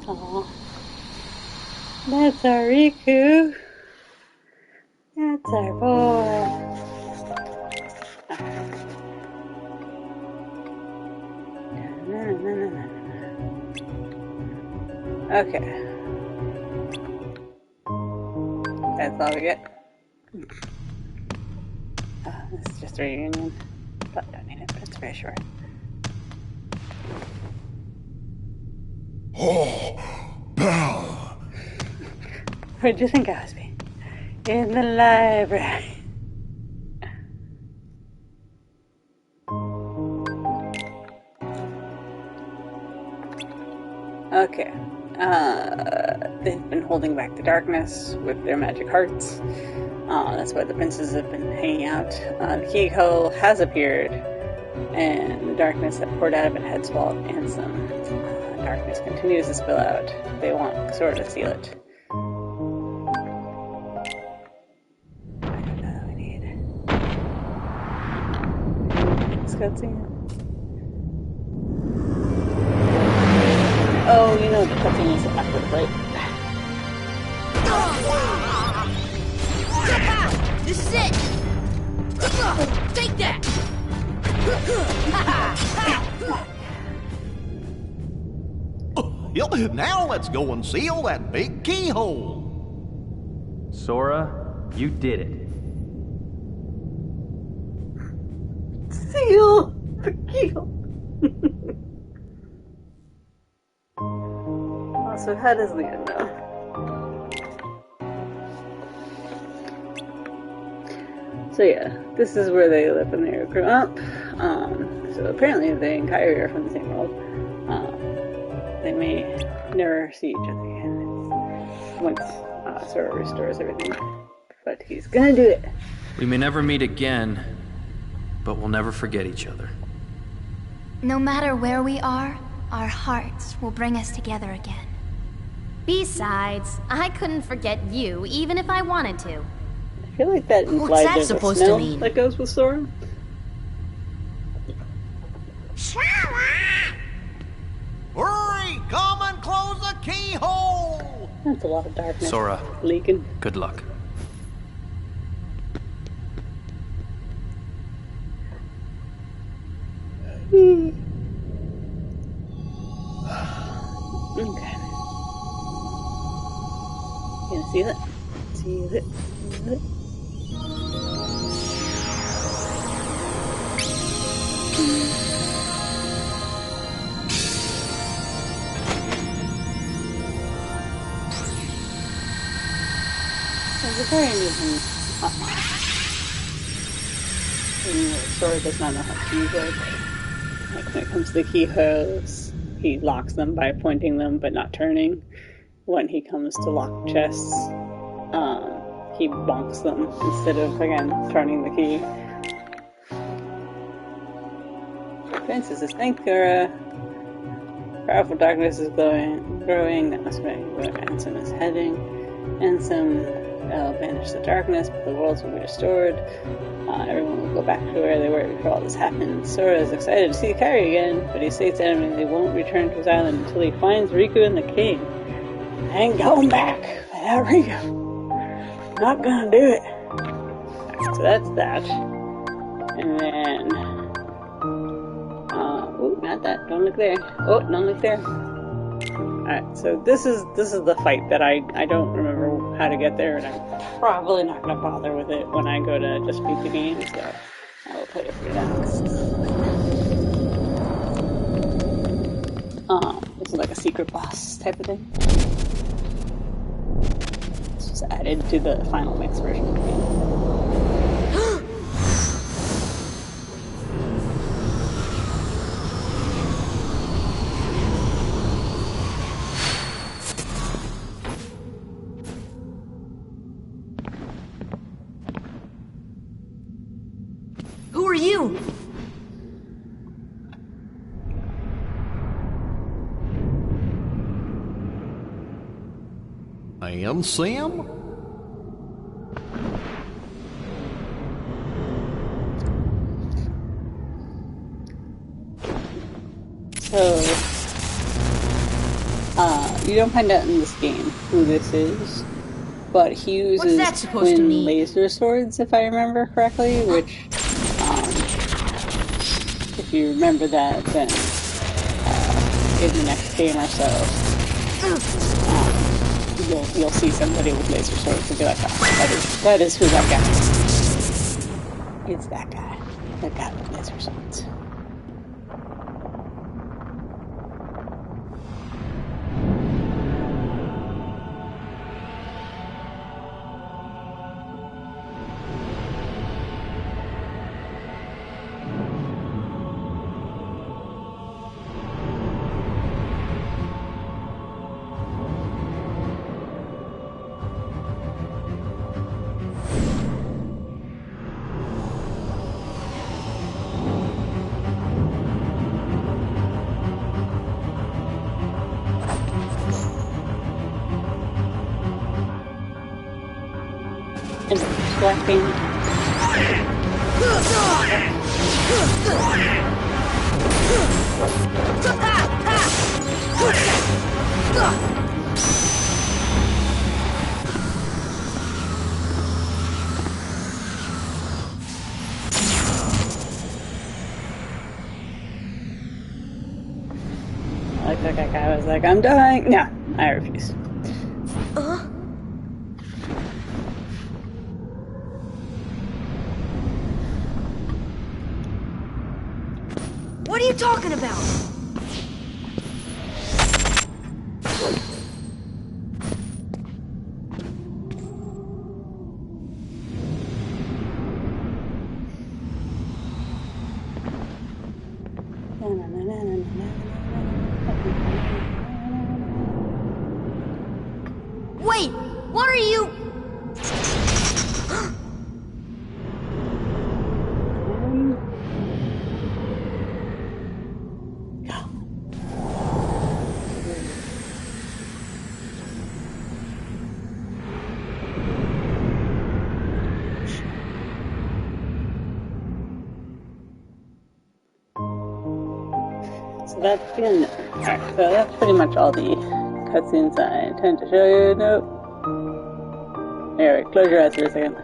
Aw. That's our Riku. That's our boy. Okay. That's all we get. This is just a reunion. Probably don't need it, but it's very short. Oh, Belle! Where'd you think I was being? In the library. Okay. They've been holding back the darkness with their magic hearts. That's why the princes have been hanging out. The keyhole has appeared, and the darkness that poured out of it had swallowed Ansem. Darkness continues to spill out. They want Sora to seal it. I don't know what we need. This cutscene. Oh, you know the cutscene is backwards, right? This is it! Take that! Now let's go and seal that big keyhole. Sora, You did it. Seal the keel. Also, how does Leah know? So yeah, this is where they live when they grew up. So apparently they and Kairi are from the same world. They may never see each other again once Sora restores everything. But he's gonna do it. We may never meet again, but we'll never forget each other. No matter where we are, our hearts will bring us together again. Besides, I couldn't forget you, even if I wanted to. I feel like that implies that there's supposed a to smell mean? that goes with Sora. Hurry! Come and close the keyhole! That's a lot of darkness. Sora, leaking. good luck. Okay. You gonna seal it? Seal it. Seal it. There's a very Sora does not know how to use it. Like when it comes to the keyholes, he locks them by pointing them but not turning. When he comes to lock chests, he bonks them instead of, again, turning the key. Francis is thank Sora. Powerful darkness is growing. That must be where Ansem is heading. Ansem will banish the darkness, but the worlds will be restored. Everyone will go back to where they were before all this happened. Sora is excited to see Kairi again, but he states adamantly he won't return to his island until he finds Riku and the king. I ain't going back without Riku. Not gonna do it. Right, so that's that. And then, oh, not that. Don't look there. Oh, don't look there. Alright, so this is the fight that I don't remember how to get there, and I'm probably not going to bother with it when I go to just beat the game, so I will play it for you next. This is like a secret boss type of thing. It's just added to the final mix version of the game. Who are you? And Sam? So, you don't find out in this game who this is, but he uses twin laser swords, if I remember correctly, which, if you remember that, then in the next game or so, you'll see somebody with laser swords and be like, oh, that is who that guy is. It's that guy with laser swords. And slapping. Like that guy was like, I'm dying. No, I refuse. What are you talking about? Wait, what are you? So that's been alright, so that's pretty much all the cutscenes I intend to show you. Nope. Anyway, close your eyes for a second.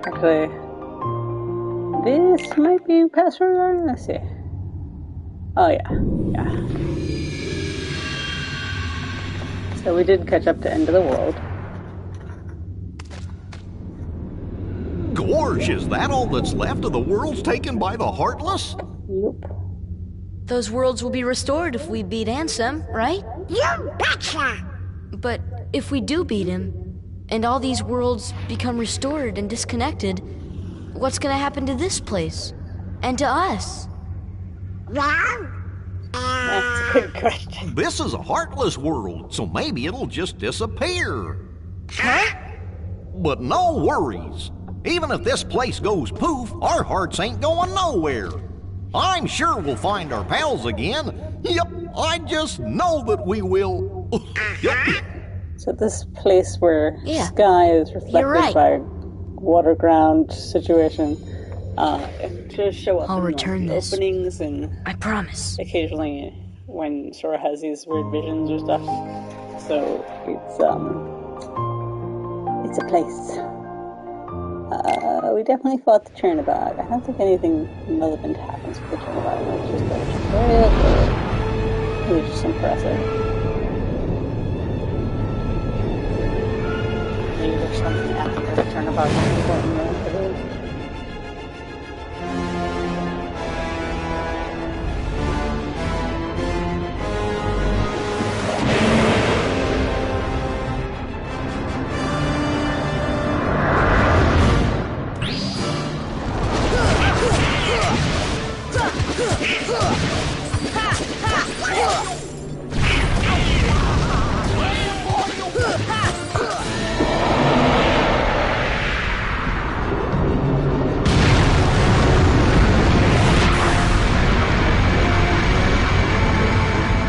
Actually, this might be password. Let's see. Oh yeah. So we did catch up to End of the World. Gorge, is that all that's left of the worlds taken by the Heartless? Yep. Those worlds will be restored if we beat Ansem, right? You betcha! But if we do beat him, and all these worlds become restored and disconnected, what's gonna happen to this place? And to us? Well, That's a good question. This is a Heartless world, so maybe it'll just disappear. Huh? But no worries. Even if this place goes poof, our hearts ain't going nowhere. I'm sure we'll find our pals again. Yep, I just know that we will. Yep. So this place where Yeah. sky is reflected You're right. by water ground situation, it just show up I'll in return the this. openings and I promise. occasionally when Sora has these weird visions or stuff. So it's a place. We definitely fought the Chernobog. I don't think anything relevant happens with the Chernobog. It's just a tutorial. It was just impressive. Maybe there's something after the Chernobog that's important though.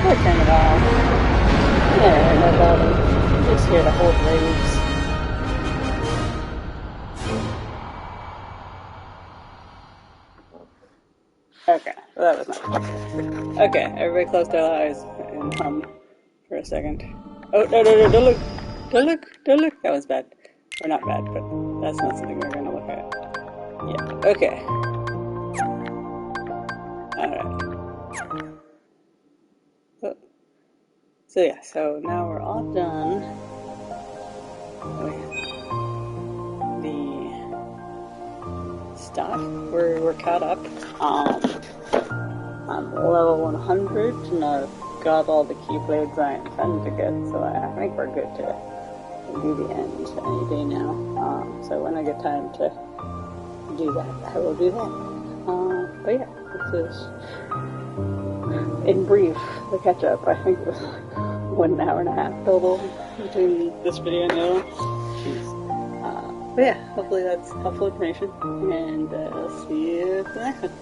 Poor Chernobog. Yeah, no bother. Just here to hold waves. Okay, well, that was not good. Okay, everybody close their eyes and hum for a second. Oh, no, don't look! Don't look! Don't look! That was bad. Or not bad, but that's not something we're gonna look at. Yeah, okay. Alright. So yeah, so now we're all done with the stuff. We're caught up. I'm level 100 and I've got all the Keyblades I intend to get, so I think we're good to do the end any day now. So when I get time to do that, I will do that. But yeah, this is, in brief, the catch up. I think it was like 1 hour and a half total between this video and the other one. Jeez. But yeah, hopefully that's helpful information, and I'll see you for the next one.